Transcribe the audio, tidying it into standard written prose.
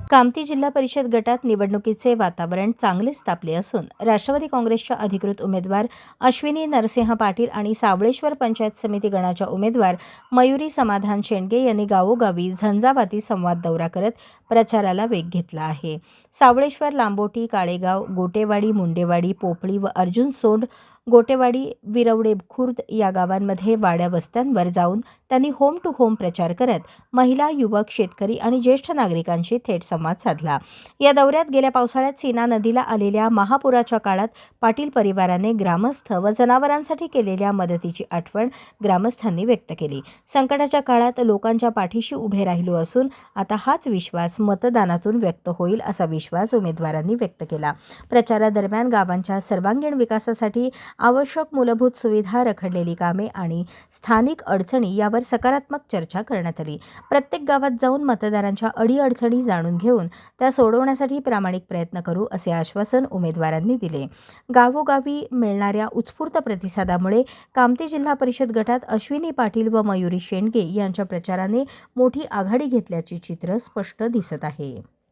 कामती जिल्हा परिषद गटात निवडणुकीचे वातावरण चांगलेच तापले असून राष्ट्रवादी काँग्रेसच्या अधिकृत उमेदवार अश्विनी नरसिंह पाटील आणि सावळेश्वर पंचायत समिती गणाच्या उमेदवार मयुरी समाधान शेंडगे यांनी गावोगावी झंझावाती संवाद दौरा करत प्रचाराला वेग घेतला आहे। सावळेश्वर, लांबोटी, काळेगाव, गोटेवाडी, मुंडेवाडी, पोपळी व अर्जुन सोंड, गोटेवाडी, विरवडे खुर्द या गावांमध्ये वाड्या वस्त्यांवर जाऊन त्यांनी होम टू होम प्रचार करत महिला, युवक, शेतकरी आणि ज्येष्ठ नागरिकांशी थेट संवाद साधला। या दौऱ्यात गेल्या पावसाळ्यात सीना नदीला आलेल्या महापुराच्या काळात पाटील परिवाराने ग्रामस्थ व जनावरांसाठी केलेल्या मदतीची आठवण ग्रामस्थांनी व्यक्त केली। संकटाच्या काळात लोकांच्या पाठीशी उभे राहिलो असून आता हाच विश्वास मतदानातून व्यक्त होईल असा विश्वास उमेदवारांनी व्यक्त केला। प्रचारादरम्यान गावांच्या सर्वांगीण विकासासाठी आवश्यक मूलभूत सुविधा, रखडलेली कामे आणि स्थानिक अडचणी यावर सकारात्मक चर्चा करण्यात आली। प्रत्येक गावात जाऊन मतदारांच्या अडीअडचणी जाणून घेऊन त्या सोडवण्यासाठी प्रामाणिक प्रयत्न करू असे आश्वासन उमेदवारांनी दिले। गावोगावी मिळणाऱ्या उत्स्फूर्त प्रतिसादामुळे कामती जिल्हा परिषद गटात अश्विनी पाटील व मयुरी शेंडगे यांच्या प्रचाराने मोठी आघाडी घेतल्याचे चित्र स्पष्ट दिसत आहे।